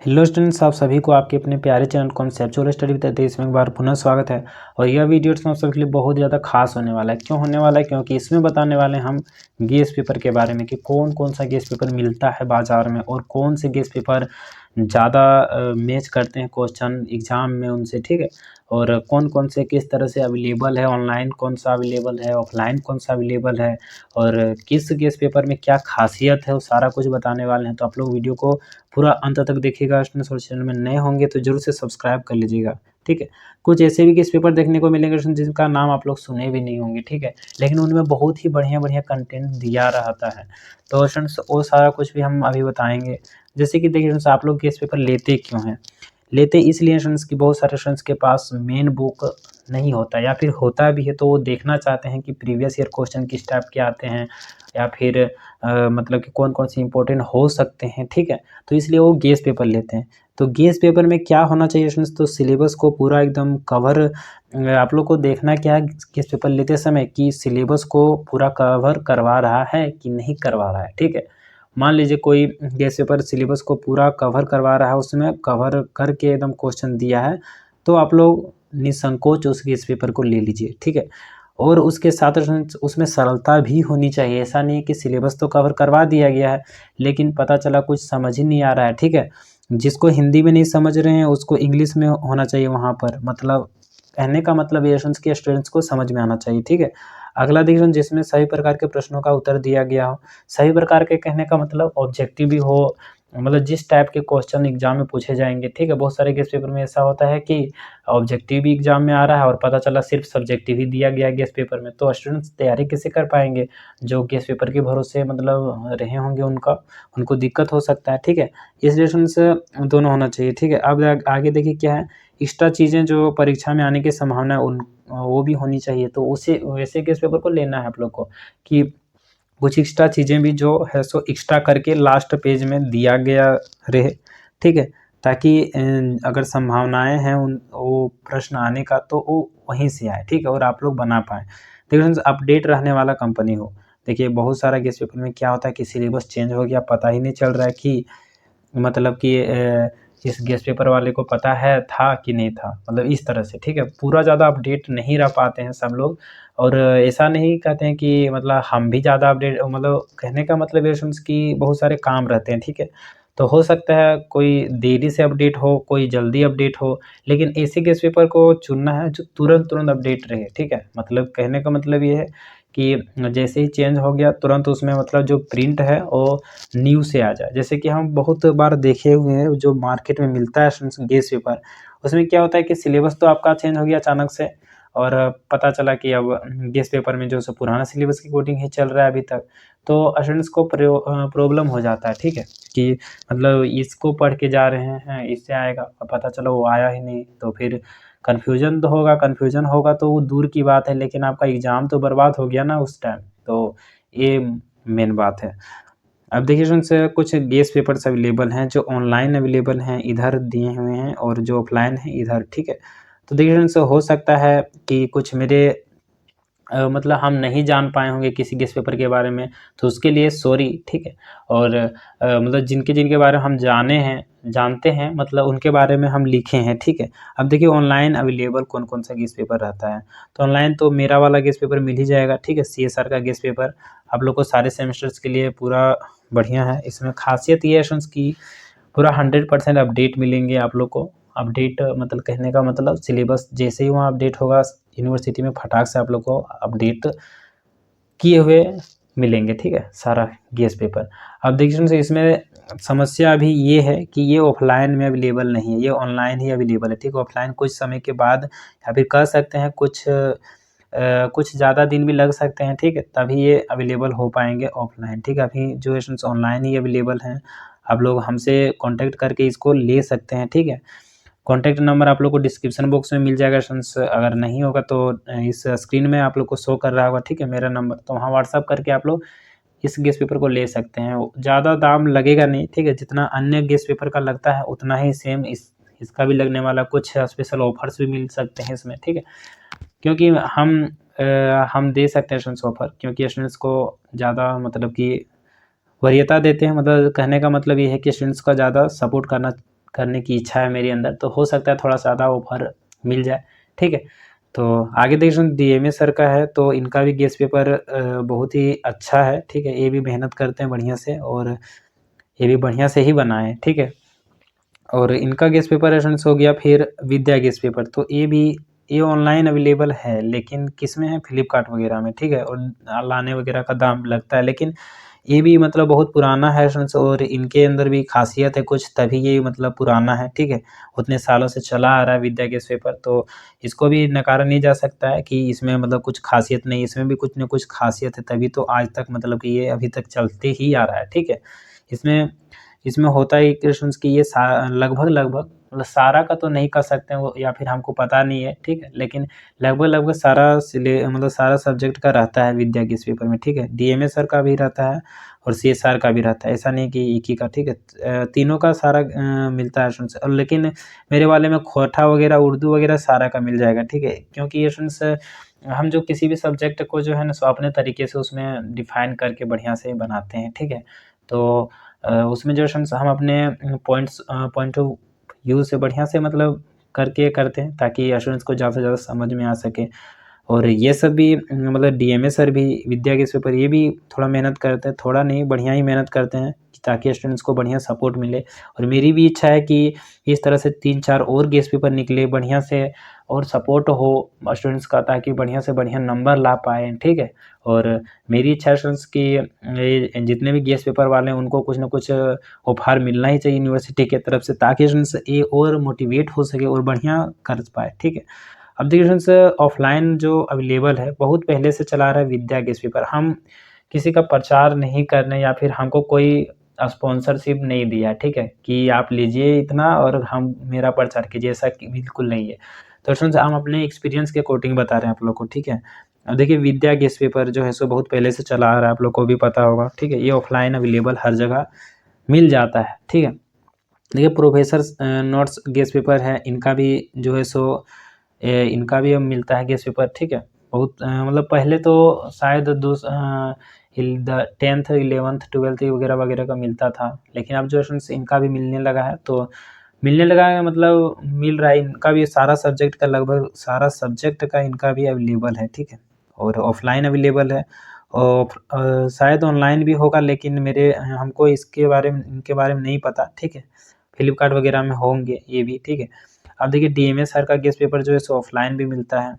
Hello students, आप सभी को आपके अपने प्यारे channel conceptual study with Atish में एक बार पुनः स्वागत है। और यह वीडियो आप सभी के लिए बहुत ज़्यादा खास होने वाला है। क्यों होने वाला है? क्योंकि इसमें बताने वाले हैं हम गेस पेपर के बारे में कि कौन कौन सा गेस पेपर मिलता है बाज़ार में और कौन से गेस पेपर ज़्यादा मैच करते हैं क्वेश्चन एग्ज़ाम में उनसे, ठीक है। और कौन कौन से किस तरह से अवेलेबल है, ऑनलाइन कौन सा अवेलेबल है, ऑफलाइन कौन सा अवेलेबल है और किस गेस पेपर में क्या खासियत है, वो सारा कुछ बताने वाले हैं। तो आप लोग वीडियो को पूरा अंत तक देखिएगा स्टूडेंट्स, और चैनल में नए होंगे तो जरूर से सब्सक्राइब कर लीजिएगा, ठीक है। कुछ ऐसे भी केस पेपर देखने को मिलेंगे स्टूडेंट्स जिनका नाम आप लोग सुने भी नहीं होंगे, ठीक है, लेकिन उनमें बहुत ही बढ़िया बढ़िया कंटेंट दिया रहता है। तो स्टूडेंट्स वो सारा कुछ भी हम अभी बताएंगे। जैसे कि देखिए स्टूडेंट्स, आप लोग केस पेपर लेते क्यों हैं? लेते इसलिए स्टूडेंट्स कि बहुत सारे स्टूडेंट्स के पास मेन बुक नहीं होता, या फिर होता भी है तो वो देखना चाहते हैं कि प्रीवियस ईयर क्वेश्चन किस टाइप के आते हैं, या फिर मतलब कि कौन कौन से इंपॉर्टेंट हो सकते हैं, ठीक है। तो इसलिए वो गेस पेपर लेते हैं। तो गेस पेपर में क्या होना चाहिए स्टूडेंट्स? तो सिलेबस को पूरा एकदम कवर, आप लोग को देखना क्या है गेस पेपर लेते समय कि सिलेबस को पूरा कवर करवा रहा है कि नहीं करवा रहा है, ठीक है। मान लीजिए कोई गेस पेपर सिलेबस को पूरा कवर करवा रहा है, उसमें कवर करके एकदम क्वेश्चन दिया है, तो आप लोग निसंकोच उस गेस पेपर को ले लीजिए, ठीक है। और उसके साथ उसमें सरलता भी होनी चाहिए। ऐसा नहीं है कि सिलेबस तो कवर करवा दिया गया है लेकिन पता चला कुछ समझ ही नहीं आ रहा है, ठीक है। जिसको हिंदी में नहीं समझ रहे हैं उसको इंग्लिश में होना चाहिए वहाँ पर, मतलब कहने का मतलब ये के स्टूडेंट्स को समझ में आना चाहिए, ठीक है। अगला देखिए जिसमें सभी प्रकार के प्रश्नों का उत्तर दिया गया हो। सभी प्रकार के कहने का मतलब ऑब्जेक्टिव भी हो, मतलब जिस टाइप के क्वेश्चन एग्जाम में पूछे जाएंगे, ठीक है। बहुत सारे गेस्ट पेपर में ऐसा होता है कि ऑब्जेक्टिव भी एग्जाम में आ रहा है और पता चला सिर्फ सब्जेक्टिव ही दिया गया गेस्ट पेपर में, तो स्टूडेंट्स तैयारी कैसे कर पाएंगे? जो गेस्ट पेपर के भरोसे मतलब रहे होंगे उनको दिक्कत हो सकता है, ठीक है। इसलिए स्टूडेंट्स दोनों होना चाहिए, ठीक है। अब आगे देखिए क्या है, एक्स्ट्रा चीज़ें जो परीक्षा में आने की संभावना है उन वो भी होनी चाहिए। तो उसे वैसे गेस्ट पेपर को लेना है आप लोग को कि कुछ एक्स्ट्रा चीज़ें भी जो है सो एक्स्ट्रा करके लास्ट पेज में दिया गया रहे, ठीक है। ताकि अगर संभावनाएं हैं उन वो प्रश्न आने का तो वो वहीं से आए, ठीक है, और आप लोग बना पाएँ। देखिए फ्रेंड्स, अपडेट रहने वाला कंपनी हो। देखिए बहुत सारा गेस्ट पेपर में क्या होता है कि सिलेबस चेंज हो गया, पता ही नहीं चल रहा है कि मतलब कि इस गेस्ट पेपर वाले को पता है था कि नहीं था, मतलब इस तरह से, ठीक है। पूरा ज़्यादा अपडेट नहीं रह पाते हैं सब लोग। और ऐसा नहीं कहते हैं कि मतलब हम भी ज़्यादा अपडेट, मतलब कहने का मतलब ये स्टूडेंट्स कि बहुत सारे काम रहते हैं, ठीक है। तो हो सकता है कोई देरी से अपडेट हो, कोई जल्दी अपडेट हो, लेकिन ऐसे गेस्ट पेपर को चुनना है जो तुरंत तुरंत अपडेट रहे, ठीक है। मतलब कहने का मतलब ये है कि जैसे ही चेंज हो गया तुरंत उसमें मतलब जो प्रिंट है वो न्यू से आ जाए। जैसे कि हम बहुत बार देखे हुए हैं जो मार्केट में मिलता है गेस पेपर, उसमें क्या होता है कि सिलेबस तो आपका चेंज हो गया अचानक से, और पता चला कि अब गेस पेपर में जो सो पुराना सिलेबस की कोडिंग ही चल रहा है अभी तक। तो स्टूडेंट्स को प्रॉब्लम हो जाता है, ठीक है, कि मतलब इसको पढ़ के जा रहे हैं इससे आएगा और पता चला वो आया ही नहीं, तो फिर कन्फ्यूजन होगा तो वो दूर की बात है, लेकिन आपका एग्ज़ाम तो बर्बाद हो गया ना उस टाइम। तो ये मेन बात है। अब देखिए स्टूडेंट्स, कुछ गेस पेपर्स अवेलेबल हैं जो ऑनलाइन अवेलेबल हैं, इधर दिए हुए हैं, और जो ऑफलाइन हैं इधर, ठीक है। तो देखिए स्टूडेंट्स, हो सकता है कि कुछ मेरे मतलब हम नहीं जान पाए होंगे किसी गेस पेपर के बारे में, तो उसके लिए सॉरी, ठीक है। और मतलब जिनके जिनके बारे में हम जानते हैं, मतलब उनके बारे में हम लिखे हैं, ठीक है। अब देखिए ऑनलाइन अवेलेबल कौन कौन सा गेस पेपर रहता है। तो ऑनलाइन तो मेरा वाला गेस पेपर मिल ही जाएगा, ठीक है। CSR का गेस पेपर आप लोग को सारे सेमेस्टर्स के लिए पूरा बढ़िया है। इसमें खासियत ये है स्टूडेंट्स की पूरा 100% अपडेट मिलेंगे आप लोग को। अपडेट मतलब कहने का मतलब सिलेबस जैसे ही वहाँ अपडेट होगा यूनिवर्सिटी में फटाक से आप लोग को अपडेट किए हुए मिलेंगे, ठीक है, सारा गेस पेपर। अब देखिए से इसमें समस्या अभी ये है कि ये ऑफलाइन में अवेलेबल नहीं है, ये ऑनलाइन ही अवेलेबल है, ठीक है। ऑफलाइन कुछ समय के बाद या फिर कह सकते हैं कुछ ज़्यादा दिन भी लग सकते हैं, ठीक है, तभी ये अवेलेबल हो पाएंगे ऑफलाइन, ठीक है। अभी जो स्टूडेंट्स ऑनलाइन ही अवेलेबल हैं, आप लोग हमसे कांटेक्ट करके इसको ले सकते हैं, ठीक है। कॉन्टैक्ट नंबर आप लोग को डिस्क्रिप्शन बॉक्स में मिल जाएगा फ्रेंड्स, अगर नहीं होगा तो इस स्क्रीन में आप लोग को शो कर रहा होगा, ठीक है, मेरा नंबर, तो वहाँ व्हाट्सअप करके आप लोग इस गेस्ट पेपर को ले सकते हैं। ज़्यादा दाम लगेगा नहीं, ठीक है, जितना अन्य गेस्ट पेपर का लगता है उतना ही सेम इसका भी लगने वाला। कुछ स्पेशल ऑफर्स भी मिल सकते हैं इसमें, ठीक है, क्योंकि हम दे सकते हैं स्टूडेंट्स ऑफर, क्योंकि स्टूडेंट्स को ज़्यादा मतलब कि वरीयता देते हैं, मतलब कहने का मतलब ये है कि स्टूडेंट्स का ज़्यादा सपोर्ट करना करने की इच्छा है मेरी अंदर, तो हो सकता है थोड़ा ज़्यादा ऑफर मिल जाए, ठीक है। तो आगे देखिए डीएमए सर का है, तो इनका भी गेस्ट पेपर बहुत ही अच्छा है, ठीक है। ये भी मेहनत करते हैं बढ़िया से और ये भी बढ़िया से ही बनाए हैं, ठीक है। और इनका गेस्ट पेपर रेफरेंस हो गया। फिर विद्या गेस्ट पेपर, तो ये ऑनलाइन अवेलेबल है, लेकिन किस में है, फ्लिपकार्ट वगैरह में, ठीक है। और लाने वगैरह का दाम लगता है, लेकिन ये भी मतलब बहुत पुराना है फ्रेंड्स, और इनके अंदर भी खासियत है कुछ, तभी ये मतलब पुराना है, ठीक है। उतने सालों से चला आ रहा है विद्या गेस्ट पेपर, तो इसको भी नकारा नहीं जा सकता है कि इसमें मतलब कुछ खासियत नहीं, इसमें भी कुछ न कुछ खासियत है, तभी तो आज तक मतलब कि ये अभी तक चलते ही आ रहा है, ठीक है। इसमें इसमें होता है क्वेश्चंस कि ये लगभग मतलब सारा का तो नहीं कर सकते हैं वो, या फिर हमको पता नहीं है, ठीक है। लेकिन लगभग सारा सब्जेक्ट का रहता है विद्या के इस पेपर में, ठीक है। डीएमए सर का भी रहता है और सीएसआर का भी रहता है, ऐसा नहीं कि एक ही का, ठीक है। तीनों का सारा मिलता है स्टूडेंट्स, और लेकिन मेरे वाले में खोटा वगैरह उर्दू वगैरह सारा का मिल जाएगा, ठीक है। क्योंकि ये स्टूडेंट्स हम जो किसी भी सब्जेक्ट को जो है ना सो अपने तरीके से उसमें डिफाइन करके बढ़िया से बनाते हैं, ठीक है। तो उसमें जो है हम अपने पॉइंट ऑफ व्यू से बढ़िया से मतलब करके करते हैं, ताकि स्टूडेंट्स को ज़्यादा से ज़्यादा समझ में आ सके। और ये सब भी मतलब डीएमए सर भी विद्या के इस पेपर ये भी थोड़ा मेहनत करते हैं, थोड़ा नहीं बढ़िया ही मेहनत करते हैं, ताकि स्टूडेंट्स को बढ़िया सपोर्ट मिले। और मेरी भी इच्छा है कि इस तरह से 3-4 और गेस्ट पेपर निकले बढ़िया से, और सपोर्ट हो स्टूडेंट्स का, ताकि बढ़िया से बढ़िया नंबर ला पाएँ, ठीक है। और मेरी इच्छा है स्टूडेंट्स की ये जितने भी गेस्ट पेपर वाले हैं उनको कुछ ना कुछ उपहार मिलना ही चाहिए यूनिवर्सिटी की तरफ से, ताकि स्टूडेंट्स ये और मोटिवेट हो सके और बढ़िया कर पाए, ठीक है। अब देखिए स्टूडेंट्स ऑफलाइन जो अवेलेबल है बहुत पहले से चला रहा है विद्या गेस्ट पेपर, हम किसी का प्रचार नहीं करने या फिर हमको कोई स्पॉन्सरशिप नहीं दिया, ठीक है, कि आप लीजिए इतना और हम मेरा प्रचार कीजिए, ऐसा बिल्कुल नहीं है। तो स्टूडेंट्स हम अपने एक्सपीरियंस के अकॉर्डिंग बता रहे हैं आप लोग को, ठीक है। अब देखिए विद्या गेस्ट पेपर जो है सो बहुत पहले से चला आ रहा है, आप लोग को भी पता होगा, ठीक है। ये ऑफलाइन अवेलेबल हर जगह मिल जाता है, ठीक है। देखिए प्रोफेसर नोट्स गेस्ट पेपर है, इनका भी जो है सो इनका भी अब मिलता है गेस्ट पेपर, ठीक है। बहुत मतलब पहले तो शायद 10th 11th 12th वगैरह वगैरह का मिलता था, लेकिन अब जो स्टूडेंट्स इनका भी मिलने लगा है, तो मिलने लगा है मतलब मिल रहा है, इनका भी सारा सब्जेक्ट का लगभग सारा सब्जेक्ट का इनका भी अवेलेबल है, ठीक है। और ऑफलाइन अवेलेबल है, और शायद ऑनलाइन भी होगा, लेकिन हमको इनके बारे में नहीं पता, ठीक है। फ्लिपकार्ट वगैरह में होंगे ये भी, ठीक है। अब देखिए डीएमए सर का गेस्ट पेपर जो है सो ऑफलाइन भी मिलता है।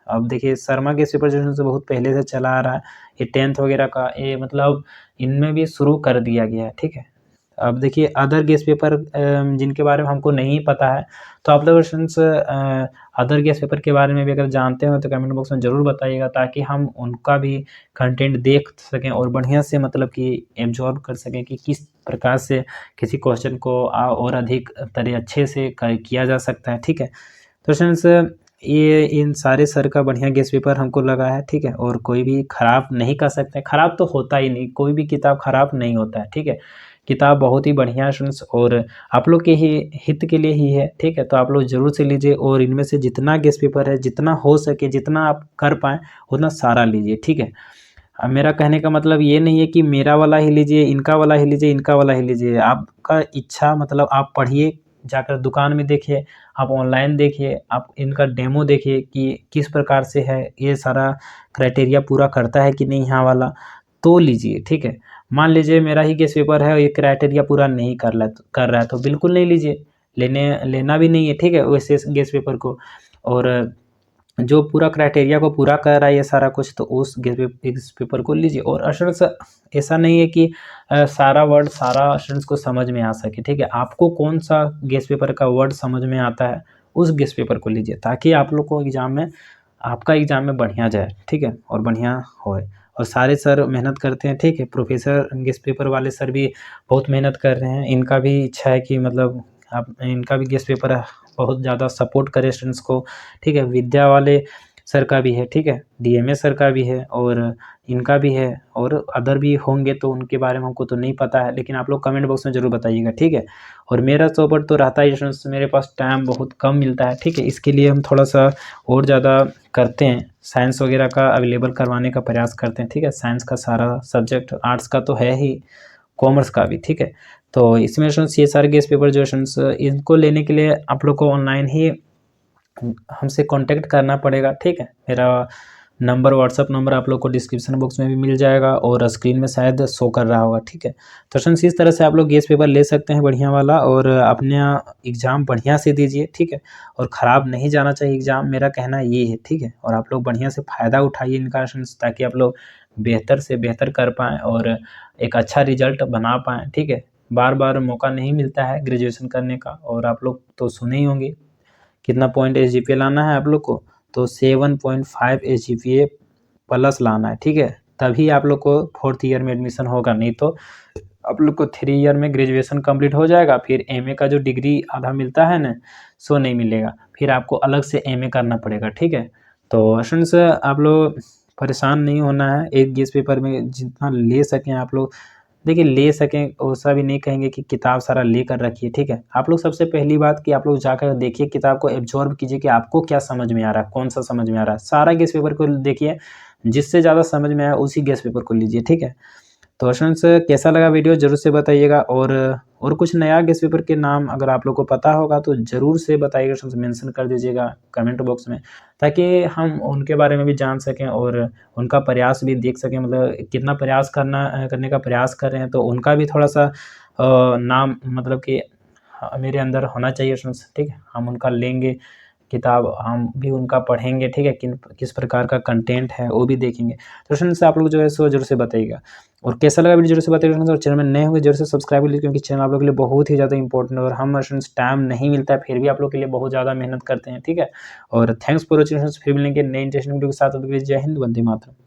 अब देखिए शर्मा गेस्ट पेपर जो है सो बहुत पहले से चला आ रहा है, ये 10th वगैरह का ये मतलब इनमें भी शुरू कर दिया गया है, ठीक है। अब देखिए अदर गेस्ट पेपर जिनके बारे में हमको नहीं पता है, तो आप लोग स्टूडेंट्स अदर गेस्ट पेपर के बारे में भी अगर जानते हो तो कमेंट बॉक्स में ज़रूर बताइएगा, ताकि हम उनका भी कंटेंट देख सकें और बढ़िया से मतलब कि एब्जॉर्ब कर सकें कि किस प्रकार से किसी क्वेश्चन को और अधिक तरह अच्छे से किया जा सकता है, ठीक है। तो स्टूडेंट्स ये इन सारे सर का बढ़िया गेस्ट पेपर हमको लगा है, ठीक है। और कोई भी ख़राब नहीं कर सकते, ख़राब तो होता ही नहीं, कोई भी किताब ख़राब नहीं होता है, ठीक है। किताब बहुत ही बढ़िया है स्टूडेंट्स, और आप लोग के ही हित के लिए ही है, ठीक है। तो आप लोग ज़रूर से लीजिए, और इनमें से जितना गेस्ट पेपर है, जितना हो सके, जितना आप कर पाएँ उतना सारा लीजिए, ठीक है। अब मेरा कहने का मतलब ये नहीं है कि मेरा वाला ही लीजिए, इनका वाला ही लीजिए, इनका वाला ही लीजिए, आपका इच्छा मतलब आप पढ़िए, जाकर दुकान में देखिए, आप ऑनलाइन देखिए, आप इनका डेमो देखिए कि किस प्रकार से है, ये सारा क्राइटेरिया पूरा करता है कि नहीं यहाँ वाला, तो लीजिए, ठीक है। मान लीजिए मेरा ही गेस्ट पेपर है और ये क्राइटेरिया पूरा नहीं कर रहा है तो बिल्कुल नहीं लीजिए, लेना भी नहीं है, ठीक है, वैसे गेस्ट पेपर को। और जो पूरा क्राइटेरिया को पूरा कर रहा है ये सारा कुछ, तो उस गेस्ट पेपर को लीजिए। और स्टूडेंट्स ऐसा नहीं है कि सारा वर्ड सारा स्टूडेंट्स को समझ में आ सके, ठीक है। आपको कौन सा गेस्ट पेपर का वर्ड समझ में आता है उस गेस्ट पेपर को लीजिए, ताकि आप लोग को आपका एग्ज़ाम में बढ़िया जाए, ठीक है, और बढ़िया होए। और सारे सर मेहनत करते हैं, ठीक है। प्रोफेसर गेस्ट पेपर वाले सर भी बहुत मेहनत कर रहे हैं, इनका भी इच्छा है कि मतलब आप इनका भी गेस्ट पेपर बहुत ज़्यादा सपोर्ट करें स्टूडेंट्स को, ठीक है। विद्या वाले सर का भी है, ठीक है, डीएमए सर का भी है, और इनका भी है, और अदर भी होंगे तो उनके बारे में हमको तो नहीं पता है, लेकिन आप लोग कमेंट बॉक्स में ज़रूर बताइएगा, ठीक है। और मेरा सपोर्ट तो रहता है स्टूडेंट्स, मेरे पास टाइम बहुत कम मिलता है, ठीक है, इसके लिए हम थोड़ा सा और ज़्यादा करते हैं, साइंस वगैरह का अवेलेबल करवाने का प्रयास करते हैं, ठीक है। साइंस का सारा सब्जेक्ट, आर्ट्स का तो है ही, कॉमर्स का भी, ठीक है। तो इसमें CSR गेस्ट पेपर जो इनको लेने के लिए आप लोग को ऑनलाइन ही हमसे कांटेक्ट करना पड़ेगा, ठीक है। मेरा नंबर, व्हाट्सअप नंबर आप लोग को डिस्क्रिप्शन बॉक्स में भी मिल जाएगा और स्क्रीन में शायद शो कर रहा होगा, ठीक है। तो इस तरह से आप लोग गेस्ट पेपर ले सकते हैं बढ़िया वाला, और अपने एग्ज़ाम बढ़िया से दीजिए, ठीक है। और ख़राब नहीं जाना चाहिए एग्ज़ाम, मेरा कहना ये है, ठीक है। और आप लोग बढ़िया से फ़ायदा उठाइए इनका, ताकि आप लोग बेहतर से बेहतर कर पाएँ और एक अच्छा रिजल्ट बना पाएँ, ठीक है। बार बार मौका नहीं मिलता है ग्रेजुएशन करने का, और आप लोग तो सुने ही होंगे कितना पॉइंट SGPA लाना है आप लोग को, तो 7.5 SGPA प्लस लाना है, ठीक है। तभी आप लोग को 4th ईयर में एडमिशन होगा, नहीं तो आप लोग को 3 ईयर में ग्रेजुएशन कंप्लीट हो जाएगा, फिर MA का जो डिग्री आधा मिलता है ना, सो नहीं मिलेगा, फिर आपको अलग से MA करना पड़ेगा, ठीक है। तो स्टूडेंट्स आप लोग परेशान नहीं होना है, एक गेस्ट पेपर में जितना ले सकें आप लोग, देखिए ले सकें, वैसा भी नहीं कहेंगे कि किताब सारा लेकर रखिए, ठीक है। आप लोग सबसे पहली बात कि आप लोग जाकर देखिए, किताब को एब्जॉर्ब कीजिए कि आपको क्या समझ में आ रहा है, कौन सा समझ में आ रहा है। सारा गेस्ट पेपर को देखिए, जिससे ज़्यादा समझ में आया उसी गेस्ट पेपर को लीजिए, ठीक है। तो स्टूडेंट्स कैसा लगा वीडियो ज़रूर से बताइएगा, और कुछ नया गेस्ट पेपर के नाम अगर आप लोग को पता होगा तो ज़रूर से बताइएगा, स्टूडेंट्स मेंशन कर दीजिएगा कमेंट बॉक्स में, ताकि हम उनके बारे में भी जान सकें और उनका प्रयास भी देख सकें, मतलब कितना प्रयास करने का प्रयास कर रहे हैं, तो उनका भी थोड़ा सा नाम मतलब कि मेरे अंदर होना चाहिए स्टूडेंट्स, ठीक है। हम उनका लेंगे किताब, हम भी उनका पढ़ेंगे, ठीक है। किस प्रकार का कंटेंट है वो भी देखेंगे। तो स्टूडेंट्स आप लोग जो है सो ज़रूर से बताइएगा, और कैसा लगा वीडियो ज़रूर से बताइएगा। और चैनल में नए होंगे ज़रूर से सब्सक्राइब कर लीजिए, क्योंकि चैनल आप लोग के लिए बहुत ही ज़्यादा इंपॉर्टेंट है, और हम स्टूडेंट्स टाइम नहीं मिलता है, फिर भी आप लोग के लिए बहुत ज़्यादा मेहनत करते हैं, ठीक है। और थैंक्स फॉर वॉचिंग, फिर मिलेंगे नए इंटरेस्टिंग वीडियो के साथ। जय हिंद, वंदे मातरम।